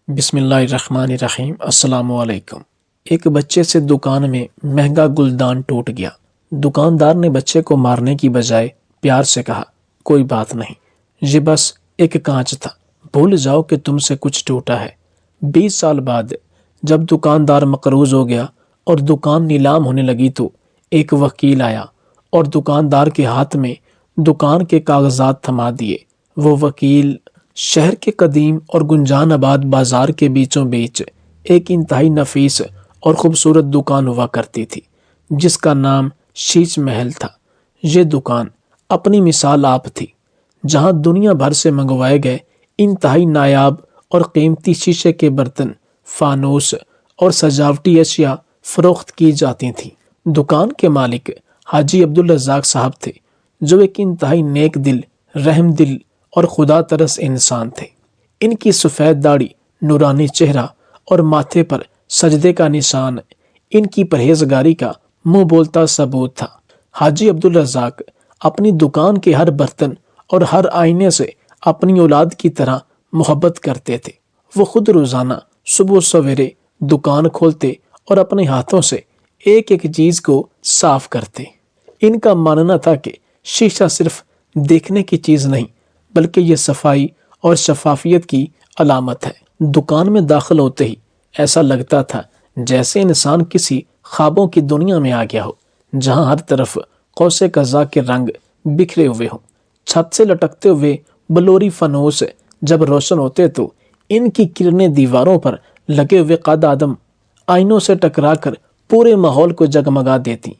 بسم اللہ الرحمن الرحیم۔ السلام علیکم۔ ایک بچے سے دکان میں مہنگا گلدان ٹوٹ گیا۔ دکاندار نے بچے کو مارنے کی بجائے پیار سے کہا، کوئی بات نہیں، یہ بس ایک کانچ تھا، بھول جاؤ کہ تم سے کچھ ٹوٹا ہے۔ 20 سال بعد جب دکاندار مقروض ہو گیا اور دکان نیلام ہونے لگی تو ایک وکیل آیا اور دکاندار کے ہاتھ میں دکان کے کاغذات تھما دیے۔ وہ وکیل شہر کے قدیم اور گنجان آباد بازار کے بیچوں بیچ ایک انتہائی نفیس اور خوبصورت دکان ہوا کرتی تھی جس کا نام شیش محل تھا۔ یہ دکان اپنی مثال آپ تھی، جہاں دنیا بھر سے منگوائے گئے انتہائی نایاب اور قیمتی شیشے کے برتن، فانوس اور سجاوٹی اشیاء فروخت کی جاتی تھیں۔ دکان کے مالک حاجی عبدالرزاق صاحب تھے، جو ایک انتہائی نیک دل، رحم دل اور خدا ترس انسان تھے۔ ان کی سفید داڑھی، نورانی چہرہ اور ماتھے پر سجدے کا نشان ان کی پرہیزگاری کا منہ بولتا ثبوت تھا۔ حاجی عبدالرزاق اپنی دکان کے ہر برتن اور ہر آئینے سے اپنی اولاد کی طرح محبت کرتے تھے۔ وہ خود روزانہ صبح سویرے دکان کھولتے اور اپنے ہاتھوں سے ایک ایک چیز کو صاف کرتے۔ ان کا ماننا تھا کہ شیشہ صرف دیکھنے کی چیز نہیں، بلکہ یہ صفائی اور شفافیت کی علامت ہے۔ دکان میں داخل ہوتے ہی ایسا لگتا تھا جیسے انسان کسی خوابوں کی دنیا میں آ گیا ہو، جہاں ہر طرف قوس قزح کے رنگ بکھرے ہوئے ہوں۔ چھت سے لٹکتے ہوئے بلوری فانوس جب روشن ہوتے تو ان کی کرنیں دیواروں پر لگے ہوئے قد آدم آئینوں سے ٹکرا کر پورے ماحول کو جگمگا دیتی۔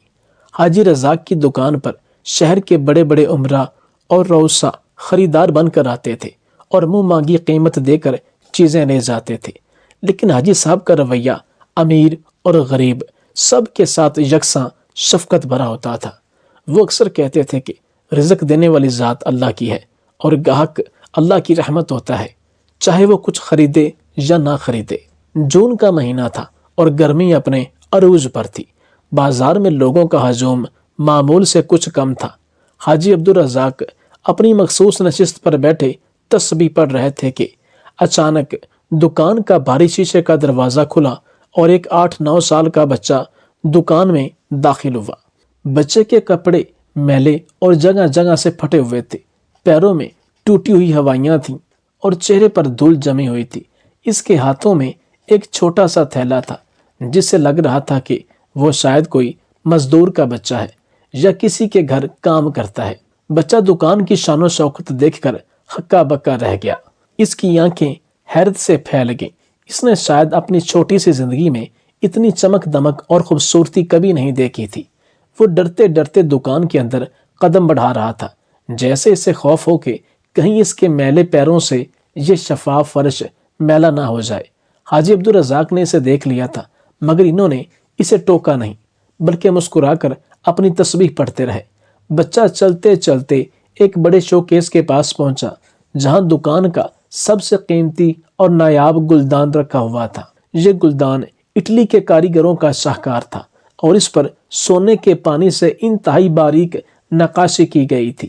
حاجی رزاق کی دکان پر شہر کے بڑے بڑے عمرا اور رؤسا خریدار بن کر آتے تھے اور منہ مانگی قیمت دے کر چیزیں لے جاتے تھے، لیکن حاجی صاحب کا رویہ امیر اور غریب سب کے ساتھ یکساں شفقت بھرا ہوتا تھا۔ وہ اکثر کہتے تھے کہ رزق دینے والی ذات اللہ کی ہے اور گاہک اللہ کی رحمت ہوتا ہے، چاہے وہ کچھ خریدے یا نہ خریدے۔ جون کا مہینہ تھا اور گرمی اپنے عروج پر تھی۔ بازار میں لوگوں کا ہجوم معمول سے کچھ کم تھا۔ حاجی عبدالرزاق اپنی مخصوص نشست پر بیٹھے تسبیح پڑھ رہے تھے کہ اچانک دکان کا بھاری شیشے کا دروازہ کھلا اور ایک 8-9 سال کا بچہ دکان میں داخل ہوا۔ بچے کے کپڑے میلے اور جگہ جگہ سے پھٹے ہوئے تھے، پیروں میں ٹوٹی ہوئی ہوائیاں تھیں اور چہرے پر دھول جمی ہوئی تھی۔ اس کے ہاتھوں میں ایک چھوٹا سا تھیلا تھا، جس سے لگ رہا تھا کہ وہ شاید کوئی مزدور کا بچہ ہے یا کسی کے گھر کام کرتا ہے۔ بچہ دکان کی شان و شوکت دیکھ کر ہکا بکا رہ گیا۔ اس کی آنکھیں حیرت سے پھیل گئیں۔ اس نے شاید اپنی چھوٹی سی زندگی میں اتنی چمک دمک اور خوبصورتی کبھی نہیں دیکھی تھی۔ وہ ڈرتے ڈرتے دکان کے اندر قدم بڑھا رہا تھا، جیسے اسے خوف ہو کہ کہیں اس کے میلے پیروں سے یہ شفاف فرش میلا نہ ہو جائے۔ حاجی عبدالرزاق نے اسے دیکھ لیا تھا، مگر انہوں نے اسے ٹوکا نہیں، بلکہ مسکرا کر اپنی تسبیح پڑھتے رہے۔ بچہ چلتے چلتے ایک بڑے شوکیس کے پاس پہنچا، جہاں دکان کا سب سے قیمتی اور نایاب گلدان رکھا ہوا تھا۔ یہ گلدان اٹلی کے کاریگروں کا شاہکار تھا اور اس پر سونے کے پانی سے انتہائی باریک نقاشی کی گئی تھی۔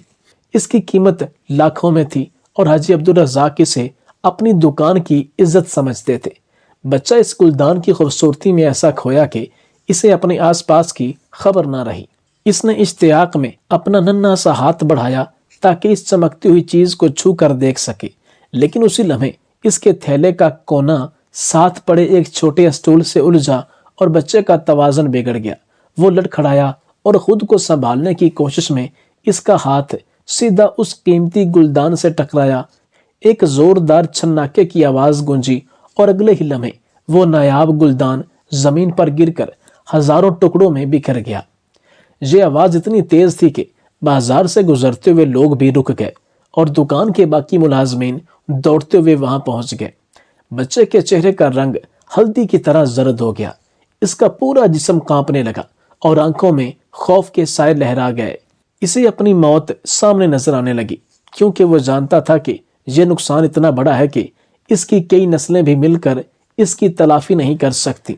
اس کی قیمت لاکھوں میں تھی اور حاجی عبدالرزاق اسے اپنی دکان کی عزت سمجھتے تھے۔ بچہ اس گلدان کی خوبصورتی میں ایسا کھویا کہ اسے اپنے آس پاس کی خبر نہ رہی۔ اس نے اشتیاق میں اپنا ننھا سا ہاتھ بڑھایا تاکہ اس چمکتی ہوئی چیز کو چھو کر دیکھ سکے، لیکن اسی لمحے اس کے تھیلے کا کونا ساتھ پڑے ایک چھوٹے اسٹول سے الجھا اور بچے کا توازن بگڑ گیا۔ وہ لڑکھڑایا اور خود کو سنبھالنے کی کوشش میں اس کا ہاتھ سیدھا اس قیمتی گلدان سے ٹکرایا۔ ایک زوردار چھناکے کی آواز گونجی اور اگلے ہی لمحے وہ نایاب گلدان زمین پر گر کر ہزاروں ٹکڑوں میں بکھر گیا۔ یہ آواز اتنی تیز تھی کہ بازار سے گزرتے ہوئے لوگ بھی رک گئے اور دکان کے باقی ملازمین دوڑتے ہوئے وہاں پہنچ گئے۔ بچے کے چہرے کا رنگ ہلدی کی طرح زرد ہو گیا، اس کا پورا جسم کانپنے لگا اور آنکھوں میں خوف کے سائے لہرا گئے۔ اسے اپنی موت سامنے نظر آنے لگی، کیونکہ وہ جانتا تھا کہ یہ نقصان اتنا بڑا ہے کہ اس کی کئی نسلیں بھی مل کر اس کی تلافی نہیں کر سکتی۔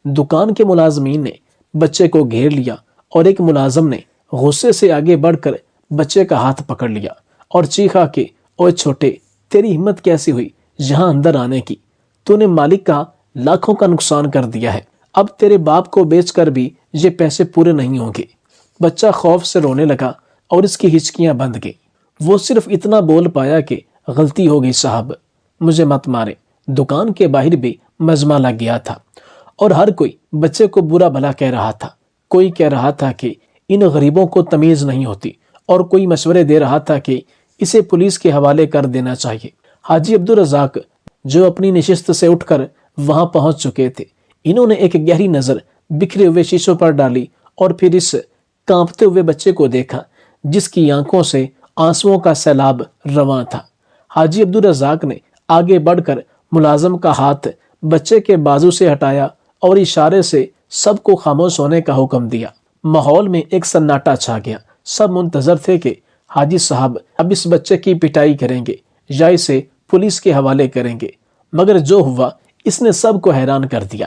دکان کے ملازمین نے بچے کو گھیر لیا اور ایک ملازم نے غصے سے آگے بڑھ کر بچے کا ہاتھ پکڑ لیا اور چیخا کہ اوے چھوٹے، تیری ہمت کیسی ہوئی یہاں اندر آنے کی؟ تو نے مالک کا لاکھوں کا نقصان کر دیا ہے، اب تیرے باپ کو بیچ کر بھی یہ پیسے پورے نہیں ہوں گے۔ بچہ خوف سے رونے لگا اور اس کی ہچکیاں بندھ گئی۔ وہ صرف اتنا بول پایا کہ غلطی ہو گئی صاحب، مجھے مت مارے۔ دکان کے باہر بھی مجمع لگ گیا تھا اور ہر کوئی بچے کو برا بھلا کہہ رہا تھا۔ کوئی کہہ رہا تھا کہ ان غریبوں کو تمیز نہیں ہوتی، اور کوئی مشورے دے رہا تھا کہ اسے پولیس کے حوالے کر دینا چاہیے۔ حاجی عبدالرزاق جو اپنی نشست سے اٹھ کر وہاں پہنچ چکے تھے، انہوں نے ایک گہری نظر بکھرے ہوئے شیشوں پر ڈالی اور پھر اس کانپتے ہوئے بچے کو دیکھا جس کی آنکھوں سے آنسوؤں کا سیلاب رواں تھا۔ حاجی عبدالرزاق نے آگے بڑھ کر ملازم کا ہاتھ بچے کے بازو سے ہٹایا اور اشارے سے سب کو خاموش ہونے کا حکم دیا۔ ماحول میں ایک سناٹا چھا گیا۔ سب منتظر تھے کہ حاجی صاحب اب اس بچے کی پٹائی کریں گے یا اسے پولیس کے حوالے کریں گے، مگر جو ہوا اس نے سب کو حیران کر دیا۔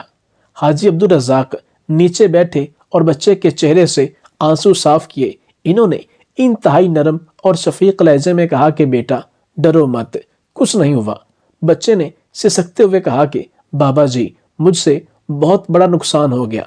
حاجی عبدالرزاق نیچے بیٹھے اور بچے کے چہرے سے آنسو صاف کیے۔ انہوں نے انتہائی نرم اور شفیق لہجے میں کہا کہ بیٹا ڈرو مت، کچھ نہیں ہوا۔ بچے نے سسکتے ہوئے کہا کہ بابا جی مجھ سے بہت بڑا نقصان ہو گیا،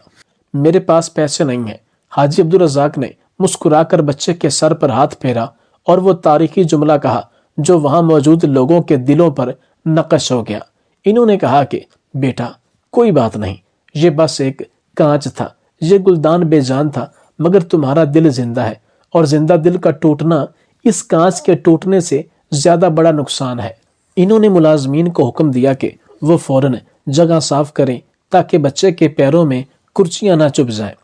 میرے پاس پیسے نہیں ہیں۔ حاجی عبدالرزاق نے مسکرا کر بچے کے سر پر ہاتھ پھیرا اور وہ تاریخی جملہ کہا جو وہاں موجود لوگوں کے دلوں پر نقش ہو گیا۔ انہوں نے کہا کہ بیٹا کوئی بات نہیں، یہ بس ایک کانچ تھا، یہ گلدان بے جان تھا، مگر تمہارا دل زندہ ہے، اور زندہ دل کا ٹوٹنا اس کانچ کے ٹوٹنے سے زیادہ بڑا نقصان ہے۔ انہوں نے ملازمین کو حکم دیا کہ وہ فوراً جگہ صاف کریں تاکہ بچے کے پیروں میں کرچیاں نہ چبھ جائیں۔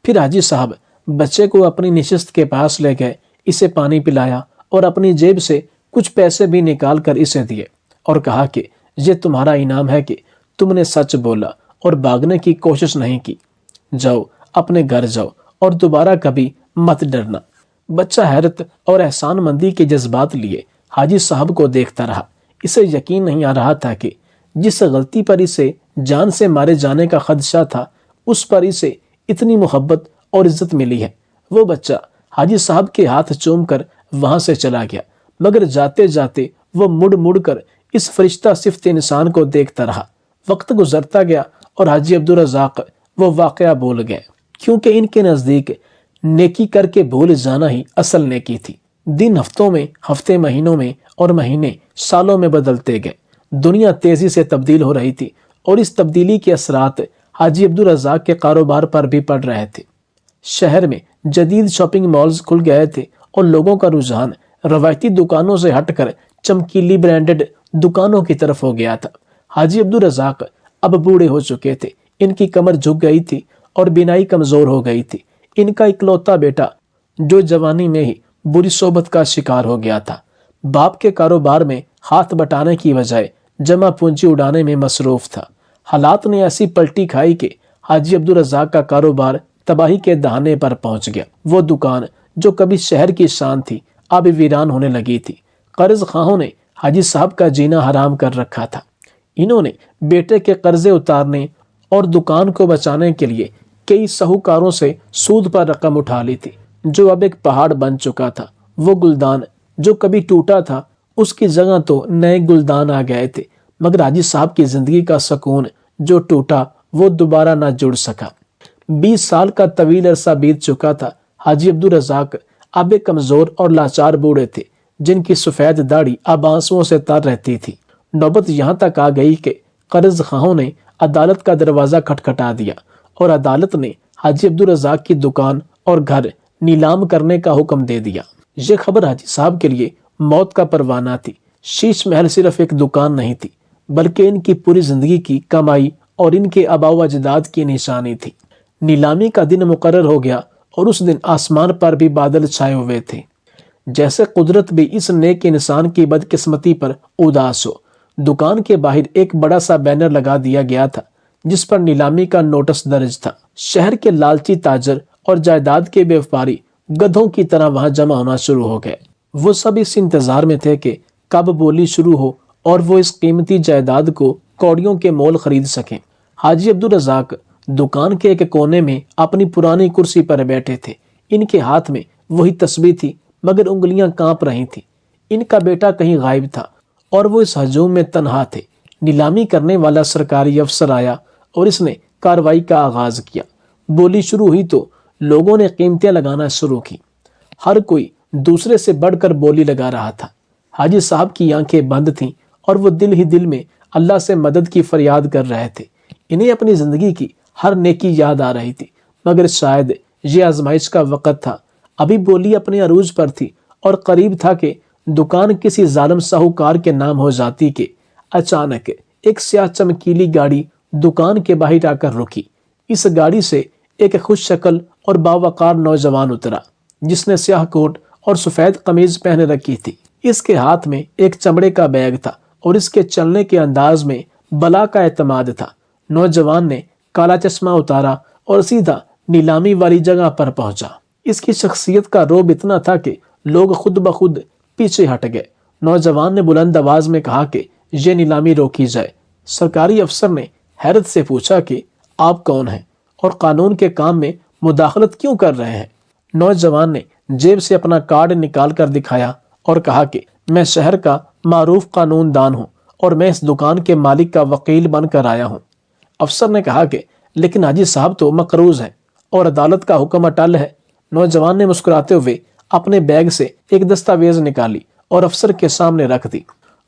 پھر حاجی صاحب بچے کو اپنی نشست کے پاس لے گئے، اسے پانی پلایا اور اپنی جیب سے کچھ پیسے بھی نکال کر اسے دیے اور کہا کہ یہ تمہارا انعام ہے کہ تم نے سچ بولا اور بھاگنے کی کوشش نہیں کی۔ جاؤ اپنے گھر جاؤ اور دوبارہ کبھی مت ڈرنا۔ بچہ حیرت اور احسان مندی کے جذبات لیے حاجی صاحب کو دیکھتا رہا۔ اسے یقین نہیں آ رہا تھا کہ جس غلطی پر اسے جان سے مارے جانے کا خدشہ تھا اس پر اسے اتنی محبت اور عزت ملی ہے۔ وہ بچہ حاجی صاحب کے ہاتھ چوم کر وہاں سے چلا گیا، مگر جاتے جاتے وہ مڑ مڑ کر اس فرشتہ صفت انسان کو دیکھتا رہا۔ وقت گزرتا گیا اور حاجی عبدالرزاق وہ واقعہ بھول گئے، کیونکہ ان کے نزدیک نیکی کر کے بھول جانا ہی اصل نیکی تھی۔ دن ہفتوں میں، ہفتے مہینوں میں اور مہینے سالوں میں بدلتے گئے۔ دنیا تیزی سے تبدیل ہو رہی تھی اور اس تبدیلی کے اثرات حاجی عبدالرزاق کے کاروبار پر بھی پڑ رہے تھے۔ شہر میں جدید شاپنگ مالز کھل گئے تھے اور لوگوں کا رجحان روایتی دکانوں سے ہٹ کر چمکیلی برانڈڈ دکانوں کی طرف ہو گیا تھا۔ حاجی عبدالرزاق اب بوڑھے ہو چکے تھے، ان کی کمر جھک گئی تھی اور بینائی کمزور ہو گئی تھی۔ ان کا اکلوتا بیٹا جو جوانی میں ہی بری صحبت کا شکار ہو گیا تھا، باپ کے کاروبار میں ہاتھ بٹانے کی بجائے جمع پونجی اڑانے میں مصروف تھا۔ حالات نے ایسی پلٹی کھائی کہ حاجی عبدالرزاق کا کاروبار تباہی کے دہانے پر پہنچ گیا۔ وہ دکان جو کبھی شہر کی شان تھی اب ویران ہونے لگی تھی۔ قرض خواہوں نے حاجی صاحب کا جینا حرام کر رکھا تھا۔ انہوں نے بیٹے کے قرضے اتارنے اور دکان کو بچانے کے لیے کئی ساہوکاروں سے سود پر رقم اٹھا لی تھی، جو اب ایک پہاڑ بن چکا تھا۔ وہ گلدان جو کبھی ٹوٹا تھا اس کی جگہ تو نئے گلدان آ گئے تھے، مگر حاجی صاحب کی زندگی کا سکون جو ٹوٹا وہ دوبارہ نہ جڑ سکا۔ 20 سال کا طویل عرصہ بیت چکا تھا۔ حاجی عبدالرزاق اب ایک کمزور اور لاچار بوڑھے تھے جن کی سفید داڑھی اب آنسوؤں سے تر رہتی تھی۔ نوبت یہاں تک آ گئی کہ قرض خواہوں نے عدالت کا دروازہ کھٹکھٹا دیا اور عدالت نے حاجی عبدالرزاق کی دکان اور گھر نیلام کرنے کا حکم دے دیا۔ یہ خبر حاجی صاحب کے لیے موت کا پروانہ تھی۔ شیش محل صرف ایک دکان نہیں تھی، بلکہ ان کی پوری زندگی کی کمائی اور ان کے آباء و اجداد کی نشانی تھی۔ نیلامی کا دن مقرر ہو گیا اور اس دن آسمان پر بھی بادل چھائے ہوئے تھے، جیسے قدرت بھی اس نیک انسان کی بدقسمتی پر اداس ہو۔ دکان کے باہر ایک بڑا سا بینر لگا دیا گیا تھا جس پر نیلامی کا نوٹس درج تھا۔ شہر کے لالچی تاجر اور جائیداد کے بیوپاری گدھوں کی طرح وہاں جمع ہونا شروع ہو گئے۔ وہ سب اس انتظار میں تھے کہ کب بولی شروع ہو اور وہ اس قیمتی جائیداد کو کوڑیوں کے مول خرید سکیں۔ حاجی عبدالرزاق دکان کے ایک کونے میں اپنی پرانی کرسی پر بیٹھے تھے۔ ان کے ہاتھ میں وہی تسبیح تھی، مگر انگلیاں کانپ رہی تھیں۔ ان کا بیٹا کہیں غائب تھا اور وہ اس ہجوم میں تنہا تھے۔ نیلامی کرنے والا سرکاری افسر آیا اور اس نے کارروائی کا آغاز کیا۔ بولی شروع ہوئی تو لوگوں نے قیمتیں لگانا شروع کی۔ ہر کوئی دوسرے سے بڑھ کر بولی لگا رہا تھا۔ حاجی صاحب کی آنکھیں بند تھیں اور وہ دل ہی دل میں اللہ سے مدد کی فریاد کر رہے تھے۔ انہیں اپنی زندگی کی ہر نیکی یاد آ رہی تھی، مگر شاید یہ آزمائش کا وقت تھا۔ ابھی بولی اپنے عروج پر تھی اور قریب تھا کہ دکان کسی ظالم ساہوکار کے نام ہو جاتی کہ اچانک ایک سیاہ چمکیلی گاڑی دکان کے باہر آ کر رکی۔ اس گاڑی سے ایک خوش شکل اور باوقار نوجوان اترا جس نے سیاہ کوٹ اور سفید قمیض پہنے رکھی تھی۔ اس کے ہاتھ میں ایک چمڑے کا بیگ تھا اور اس کے چلنے کے انداز میں بلا کا اعتماد تھا۔ نوجوان نے کالا چشمہ اتارا اور سیدھا نیلامی والی جگہ پر پہنچا۔ اس کی شخصیت کا رعب اتنا تھا کہ لوگ خود بخود پیچھے ہٹ گئے۔ نوجوان نے بلند آواز میں کہا کہ یہ نیلامی روکی جائے۔ سرکاری افسر نے حیرت سے پوچھا کہ آپ کون ہیں اور قانون کے کام میں مداخلت کیوں کر رہے ہیں؟ نوجوان نے جیب سے اپنا کارڈ نکال کر دکھایا اور کہا کہ میں شہر کا معروف قانون دان ہوں اور میں اس دکان کے مالک کا وکیل بن کر آیا ہوں۔ افسر نے کہا کہ لیکن حاجی صاحب تو مقروض ہیں اور عدالت کا حکم اٹل ہے۔ نوجوان نے مسکراتے ہوئے اپنے بیگ سے ایک دستاویز نکالی اور افسر کے سامنے رکھ دی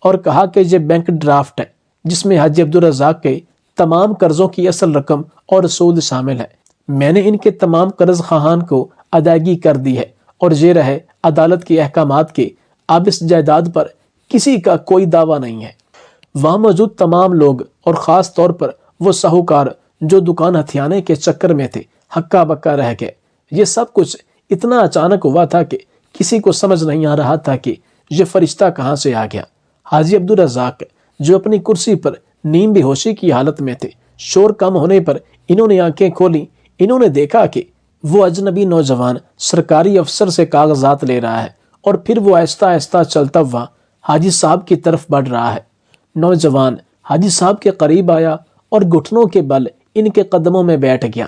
اور کہا کہ یہ بینک ڈرافٹ ہے جس میں حاجی عبدالرزاق کے تمام قرضوں کی اصل رقم اور سود شامل ہے۔ میں نے ان کے تمام قرض خواہان کو ادائیگی کر دی ہے اور یہ رہے عدالت کے احکامات کے اب اس جائیداد پر کسی کا کوئی دعویٰ نہیں ہے۔ وہاں موجود تمام لوگ اور خاص طور پر وہ ساہوکار جو دکان ہتھیانے کے چکر میں تھے ہکا بکا رہ گئے۔ یہ سب کچھ اتنا اچانک ہوا تھا کہ کسی کو سمجھ نہیں آ رہا تھا کہ یہ فرشتہ کہاں سے آ گیا۔ حاجی عبدالرزاق جو اپنی کرسی پر نیم بے ہوشی کی حالت میں تھے، شور کم ہونے پر انہوں نے آنکھیں کھولی۔ انہوں نے دیکھا کہ وہ اجنبی نوجوان سرکاری افسر سے کاغذات لے رہا ہے اور پھر وہ آہستہ آہستہ چلتا ہوا حاجی صاحب کی طرف بڑھ رہا ہے۔ نوجوان حاجی صاحب کے قریب آیا اور گھٹنوں کے بل ان کے قدموں میں بیٹھ گیا۔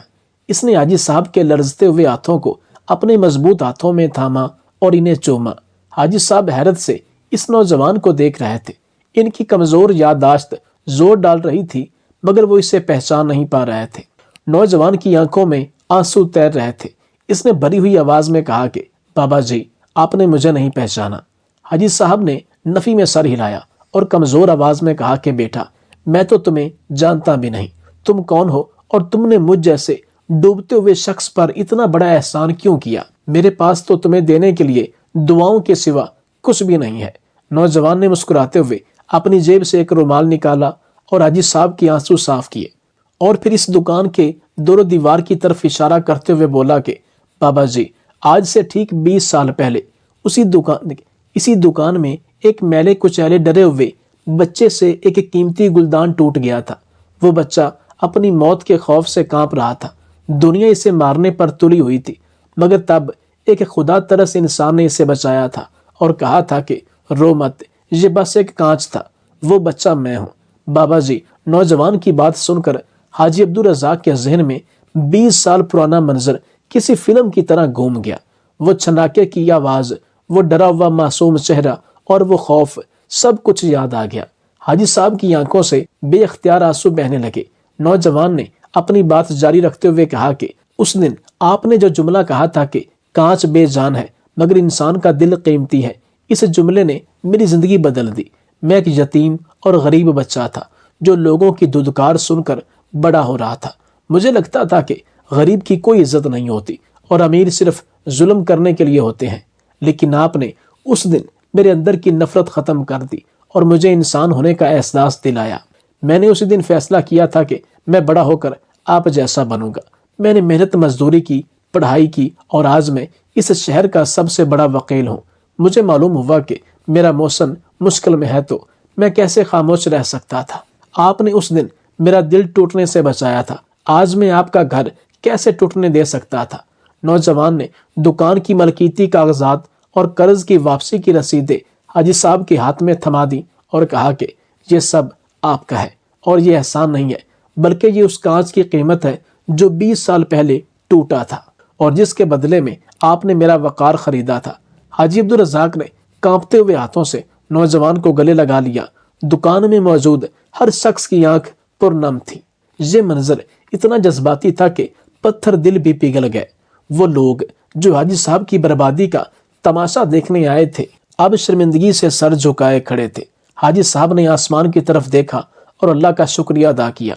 اس نے حاجی صاحب کے لرزتے ہوئے ہاتھوں کو اپنے مضبوط ہاتھوں میں تھاما اور انہیں چوما۔ حاجی صاحب حیرت سے اس نوجوان کو دیکھ رہے تھے۔ ان کی کمزور یادداشت زور ڈال رہی تھی مگر وہ اسے پہچان نہیں پا رہے تھے۔ نوجوان کی آنکھوں میں آنسو تیر رہے تھے۔ اس نے بھری ہوئی آواز میں کہا کہ بابا جی آپ نے مجھے نہیں پہچانا۔ حاجی صاحب نے نفی میں سر ہلایا اور کمزور آواز میں کہا کہ بیٹا میں تو تمہیں جانتا بھی نہیں، تم کون ہو اور تم نے مجھ جیسے ڈوبتے ہوئے شخص پر اتنا بڑا احسان کیوں کیا؟ میرے پاس تو تمہیں دینے کے لیے دعاؤں کے سوا کچھ بھی نہیں ہے۔ نوجوان نے مسکراتے ہوئے اپنی جیب سے ایک رومال نکالا اور حاجی صاحب کی آنسو صاف کیے اور پھر اس دکان کے دور و دیوار کی طرف اشارہ کرتے ہوئے بولا کہ بابا جی آج سے ٹھیک 20 سال پہلے اسی دکان میں ایک میلے کچیلے ڈرے ہوئے بچے سے ایک قیمتی گلدان ٹوٹ گیا تھا۔ وہ بچہ اپنی موت کے خوف سے کانپ رہا تھا۔ دنیا اسے مارنے پر تلی ہوئی تھی مگر تب ایک خدا ترس انسان نے اسے بچایا تھا اور کہا تھا کہ رو مت، یہ بس ایک کانچ تھا، وہ بچہ میں ہوں۔ بابا جی نوجوان کی بات سن کر حاجی عبدالرزاق کے ذہن میں 20 سال پرانا منظر کسی فلم کی طرح گھوم گیا۔ وہ چھناکے کی آواز، وہ ڈرا ہوا معصوم چہرہ اور وہ خوف، سب کچھ یاد آ گیا۔ حاجی صاحب کی آنکھوں سے بے اختیار آنسو بہنے لگے۔ نوجوان نے اپنی بات جاری رکھتے ہوئے کہا کہ اس دن آپ نے جو جملہ کہا تھا کہ کانچ بے جان ہے مگر انسان کا دل قیمتی ہے، اس جملے نے میری زندگی بدل دی۔ میں ایک یتیم اور غریب بچہ تھا جو لوگوں کی دھدکار سن کر بڑا ہو رہا تھا۔ مجھے لگتا تھا کہ غریب کی کوئی عزت نہیں ہوتی اور امیر صرف ظلم کرنے کے لیے ہوتے ہیں، لیکن آپ نے اس دن میرے اندر کی نفرت ختم کر دی اور مجھے انسان ہونے کا احساس دلایا۔ میں نے اسی دن فیصلہ کیا تھا کہ میں بڑا ہو کر آپ جیسا بنوں گا۔ میں نے محنت مزدوری کی، پڑھائی کی اور آج میں اس شہر کا سب سے بڑا وکیل ہوں۔ مجھے معلوم ہوا کہ میرا موسن مشکل میں ہے تو میں کیسے خاموش رہ سکتا تھا۔ آپ نے اس دن میرا دل ٹوٹنے سے بچایا تھا، آج میں آپ کا گھر کیسے ٹوٹنے دے سکتا تھا؟ نوجوان نے دکان کی ملکیتی کاغذات اور قرض کی واپسی کی رسیدیں حاجی صاحب کے ہاتھ میں تھما دی اور کہا کہ یہ سب آپ کا ہے اور یہ احسان نہیں ہے بلکہ یہ اس کانچ کی قیمت ہے جو 20 سال پہلے ٹوٹا تھا اور جس کے بدلے میں آپ نے میرا وقار خریدا تھا۔ حاجی عبدالرزاق نے کانپتے ہوئے ہاتھوں سے نوجوان کو گلے لگا لیا۔ دکان میں موجود ہر شخص کی آنکھ پرنم تھی۔ یہ منظر اتنا جذباتی تھا کہ پتھر دل بھی پگھل گئے۔ وہ لوگ جو حاجی صاحب کی بربادی کا تماشا دیکھنے آئے تھے اب شرمندگی سے سر جھکائے کھڑے تھے۔ حاجی صاحب نے آسمان کی طرف دیکھا اور اللہ کا شکریہ ادا کیا۔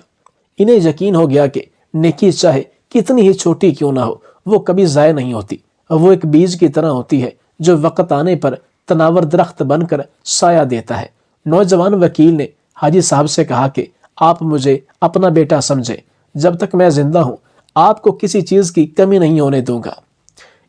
انہیں یقین ہو گیا کہ نیکی چاہے کتنی ہی چھوٹی کیوں نہ ہو وہ کبھی ضائع نہیں ہوتی۔ وہ ایک بیج کی طرح ہوتی ہے جو وقت آنے پر تناور درخت بن کر سایہ دیتا ہے۔ نوجوان وکیل نے حاجی صاحب سے کہا کہ آپ مجھے اپنا بیٹا سمجھے، جب تک میں زندہ ہوں آپ کو کسی چیز کی کمی نہیں ہونے دوں گا۔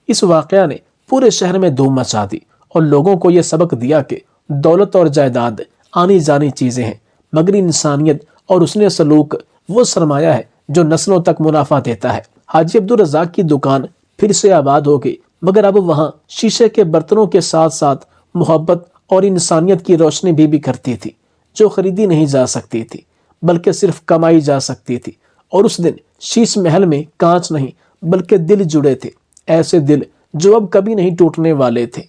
اس واقعہ نے پورے شہر میں دھوم مچا دی اور لوگوں کو یہ سبق دیا کہ دولت اور جائیداد آنی جانی چیزیں ہیں، مگر انسانیت اور حسن سلوک وہ سرمایہ ہے جو نسلوں تک منافع دیتا ہے۔ حاجی عبدالرزاق کی دکان پھر سے آباد ہو گئی، مگر اب وہاں شیشے کے برتنوں کے ساتھ ساتھ محبت اور انسانیت کی روشنی بھی بکھرتی تھی، جو خریدی نہیں جا سکتی تھی بلکہ صرف کمائی جا سکتی تھی۔ اور اس دن شیش محل میں کانچ نہیں بلکہ دل جڑے تھے، ایسے دل جو اب کبھی نہیں ٹوٹنے والے تھے،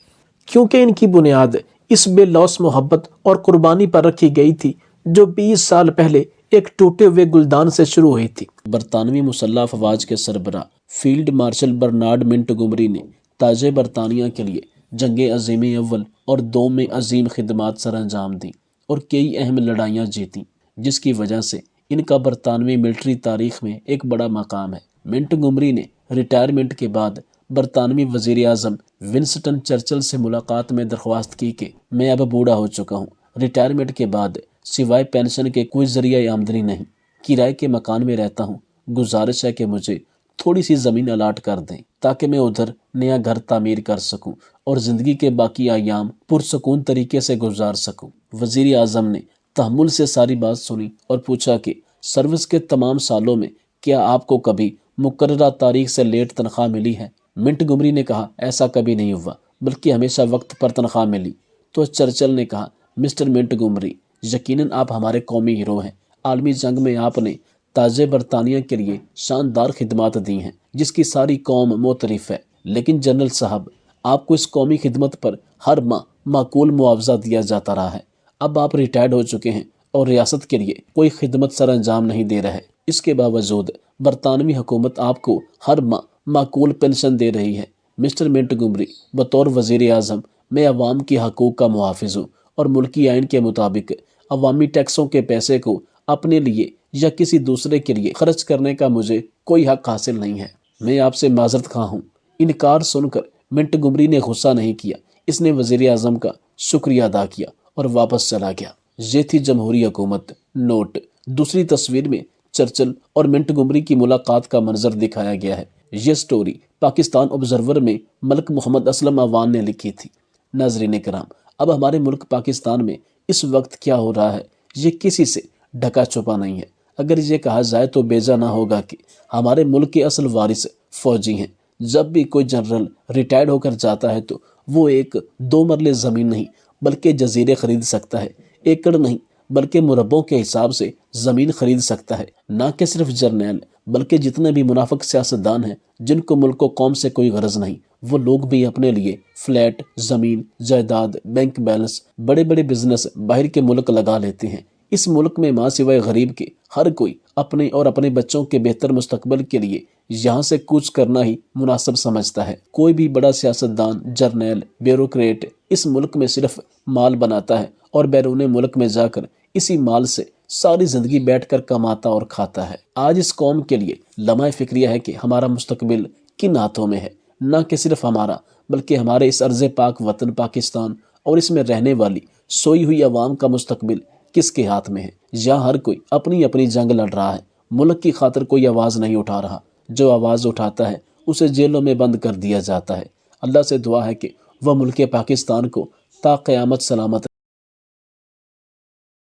کیونکہ ان کی بنیاد اس بے لوث محبت اور قربانی پر رکھی گئی تھی جو 20 سال پہلے ایک ٹوٹے ہوئے گلدان سے شروع ہوئی تھی۔ برطانوی مسلح افواج کے سربراہ فیلڈ مارشل برنارڈ منٹگومری نے تاج برطانیہ کے لیے جنگ عظیم اول اور دوم میں عظیم خدمات سر انجام دیں اور کئی اہم لڑائیاں جیتیں، جس کی وجہ سے ان کا برطانوی ملٹری تاریخ میں ایک بڑا مقام ہے۔ منٹگومری نے ریٹائرمنٹ کے بعد برطانوی وزیر اعظم ونسٹن چرچل سے ملاقات میں درخواست کی کہ میں اب بوڑھا ہو چکا ہوں، ریٹائرمنٹ کے بعد سوائے پینشن کے کوئی ذریعہ آمدنی نہیں، کرائے کے مکان میں رہتا ہوں، گزارش ہے کہ مجھے تھوڑی سی زمین الاٹ کر دیں تاکہ میں ادھر نیا گھر تعمیر کر سکوں اور زندگی کے باقی ایام پرسکون طریقے سے گزار سکوں۔ وزیر اعظم نے تحمل سے ساری بات سنی اور پوچھا کہ سروس کے تمام سالوں میں کیا آپ کو کبھی مقررہ تاریخ سے لیٹ تنخواہ ملی ہے؟ منٹگومری نے کہا ایسا کبھی نہیں ہوا، بلکہ ہمیشہ وقت پر تنخواہ ملی۔ تو چرچل نے کہا مسٹر منٹگومری، یقیناً آپ ہمارے قومی ہیرو ہیں۔ عالمی جنگ میں آپ نے تاج برطانیہ کے لیے شاندار خدمات دی ہیں جس کی ساری قوم معترف ہے، لیکن جنرل صاحب آپ کو اس قومی خدمت پر ہر ماہ معقول معاوضہ دیا جاتا رہا ہے۔ اب آپ ریٹائرڈ ہو چکے ہیں اور ریاست کے لیے کوئی خدمت سر انجام نہیں دے رہے۔ اس کے باوجود برطانوی حکومت آپ کو ہر ماہ معقول پینشن دے رہی ہے۔ مسٹر منٹگومری، بطور وزیر اعظم میں عوام کے حقوق کا محافظ ہوں اور ملکی آئین کے مطابق عوامی ٹیکسوں کے پیسے کو اپنے لیے یا کسی دوسرے کے لیے خرچ کرنے کا مجھے کوئی حق حاصل نہیں ہے۔ میں آپ سے معذرت خواہ ہوں۔ انکار سن کر منٹگومری نے غصہ نہیں کیا، اس نے وزیر اعظم کا شکریہ ادا کیا اور واپس چلا گیا۔ یہ تھی جمہوری حکومت۔ نوٹ: دوسری تصویر میں چرچل اور منٹگومری کی ملاقات کا منظر دکھایا گیا ہے۔ یہ سٹوری پاکستان آبزرور میں ملک محمد اسلم عوان نے لکھی تھی۔ ناظرین کرام، اب ہمارے ملک پاکستان میں اس وقت کیا ہو رہا ہے یہ کسی سے ڈھکا چھپا نہیں ہے۔ اگر یہ کہا جائے تو بیجا نہ ہوگا کہ ہمارے ملک کے اصل وارث فوجی ہیں۔ جب بھی کوئی جنرل ریٹائرڈ ہو کر جاتا ہے تو وہ 1-2 مرلے زمین نہیں بلکہ جزیرے خرید سکتا ہے، ایکڑ نہیں بلکہ مربوں کے حساب سے زمین خرید سکتا ہے۔ نہ کہ صرف جرنیل بلکہ جتنے بھی منافق سیاستدان ہیں جن کو ملک و قوم سے کوئی غرض نہیں، وہ لوگ بھی اپنے لیے فلیٹ، زمین، جائیداد، بینک بیلنس، بڑے بڑے بزنس باہر کے ملک لگا لیتے ہیں۔ اس ملک میں ماں سوائے غریب کے ہر کوئی اپنے اور اپنے بچوں کے بہتر مستقبل کے لیے یہاں سے کوچ کرنا ہی مناسب سمجھتا ہے۔ کوئی بھی بڑا سیاستدان، جرنیل، بیوروکریٹ اس ملک میں صرف مال بناتا ہے اور بیرون ملک میں جا کر اسی مال سے ساری زندگی بیٹھ کر کماتا اور کھاتا ہے۔ آج اس قوم کے لیے لمحہ فکریہ ہے کہ ہمارا مستقبل کن ہاتھوں میں ہے، نہ کہ صرف ہمارا بلکہ ہمارے اس ارض پاک وطن پاکستان اور اس میں رہنے والی سوئی ہوئی عوام کا مستقبل کس کے ہاتھ میں ہے۔ یہاں ہر کوئی اپنی اپنی جنگ لڑ رہا ہے، ملک کی خاطر کوئی آواز نہیں اٹھا رہا۔ جو آواز اٹھاتا ہے اسے جیلوں میں بند کر دیا جاتا ہے۔ اللہ سے دعا ہے کہ وہ ملک پاکستان کو تا قیامت سلامت